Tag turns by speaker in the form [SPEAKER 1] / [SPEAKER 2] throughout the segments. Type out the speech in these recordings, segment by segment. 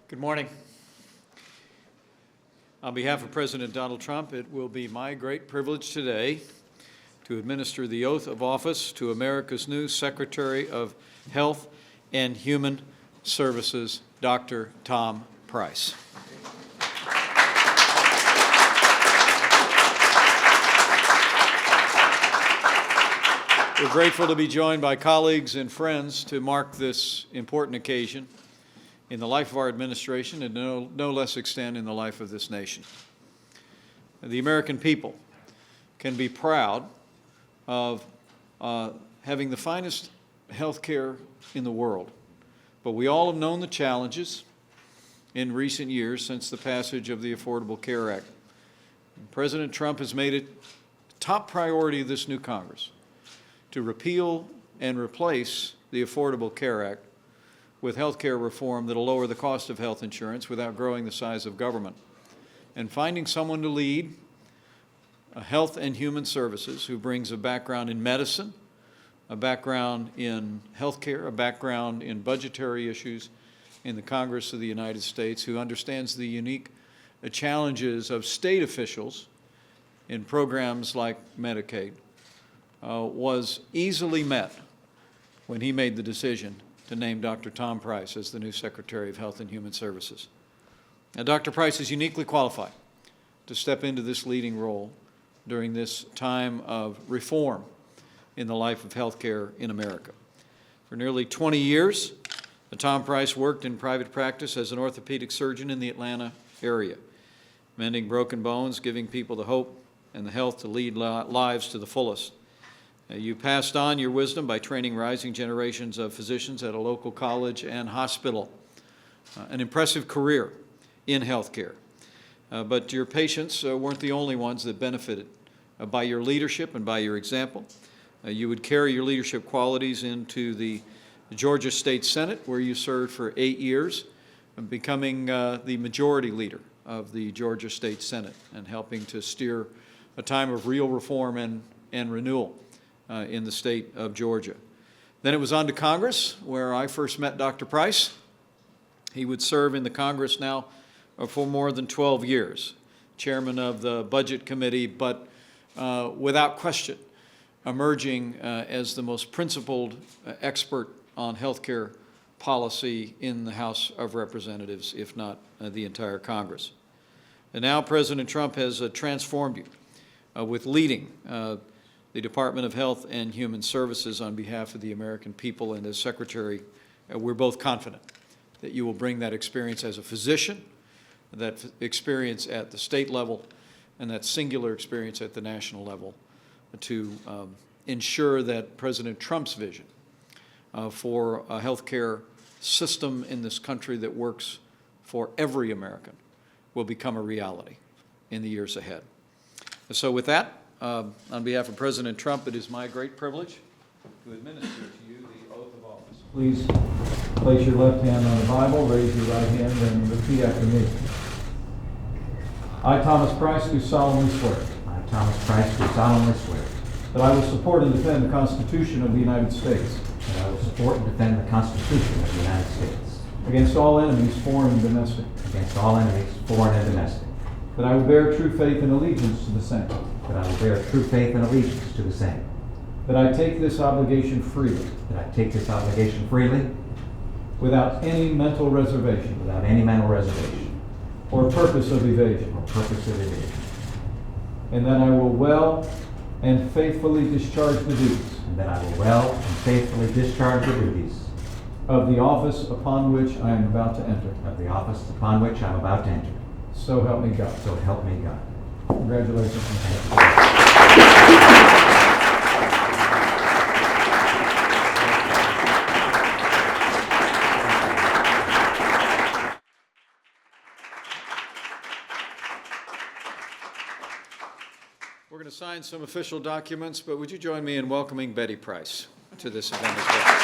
[SPEAKER 1] Good morning. On behalf of President Donald Trump, it will be my great privilege today to administer the oath of office to America's new Secretary of Health and Human Services, Dr. Tom Price. We're grateful to be joined by colleagues and friends to mark this important occasion in the life of our administration and no less extent in the life of this nation. The American people can be proud of having the finest health care in the world, but we all have known the challenges in recent years since the passage of the Affordable Care Act. President Trump has made it a top priority of this new Congress to repeal and replace the Affordable Care Act with health care reform that will lower the cost of health insurance without growing the size of government, and finding someone to lead Health and Human Services who brings a background in medicine, a background in health care, a background in budgetary issues in the Congress of the United States, who understands the unique challenges of state officials in programs like Medicaid, was easily met when he made the decision to name Dr. Tom Price as the new Secretary of Health and Human Services. Now, Dr. Price is uniquely qualified to step into this leading role during this time of reform in the life of health care in America. For nearly 20 years, Tom Price worked in private practice as an orthopedic surgeon in the Atlanta area, mending broken bones, giving people the hope and the health to lead lives to the fullest. You passed on your wisdom by training rising generations of physicians at a local college and hospital. An impressive career in healthcare. But your patients weren't the only ones that benefited by your leadership and by your example. You would carry your leadership qualities into the Georgia State Senate, where you served for 8 years, becoming the majority leader of the Georgia State Senate and helping to steer a time of real reform and renewal in the state of Georgia. Then it was on to Congress, where I first met Dr. Price. He would serve in the Congress now for more than 12 years, chairman of the Budget Committee, but without question, emerging as the most principled expert on healthcare policy in the House of Representatives, if not the entire Congress. And now President Trump has transformed you with leading the Department of Health and Human Services on behalf of the American people. And as Secretary, we're both confident that you will bring that experience as a physician, that experience at the state level, and that singular experience at the national level to ensure that President Trump's vision for a healthcare system in this country that works for every American will become a reality in the years ahead. So with that, on behalf of President Trump, it is my great privilege to administer to you the oath of office. Please place your left hand on the Bible, raise your right hand, and repeat after me. I, Thomas Price, do solemnly swear.
[SPEAKER 2] I, Thomas Price, do solemnly swear.
[SPEAKER 1] That I will support and defend the Constitution of the United States.
[SPEAKER 2] That I will support and defend the Constitution of the United States.
[SPEAKER 1] Against all enemies, foreign and domestic.
[SPEAKER 2] Against all enemies, foreign and domestic.
[SPEAKER 1] That I will bear true faith and allegiance to the same.
[SPEAKER 2] That I will bear true faith and allegiance to the same.
[SPEAKER 1] That I take this obligation freely.
[SPEAKER 2] That I take this obligation freely.
[SPEAKER 1] Without any mental reservation.
[SPEAKER 2] Without any mental reservation.
[SPEAKER 1] Or purpose of evasion.
[SPEAKER 2] Or purpose of evasion.
[SPEAKER 1] And that I will well and faithfully discharge the duties.
[SPEAKER 2] And that I will well and faithfully discharge the duties.
[SPEAKER 1] Of the office upon which I am about to enter.
[SPEAKER 2] Of the office upon which I am about to enter.
[SPEAKER 1] So help me God.
[SPEAKER 2] So help me God.
[SPEAKER 1] Congratulations. We're going to sign some official documents, but would you join me in welcoming Betty Price to this event as well?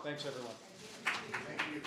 [SPEAKER 1] Thanks, everyone.
[SPEAKER 3] Thank you.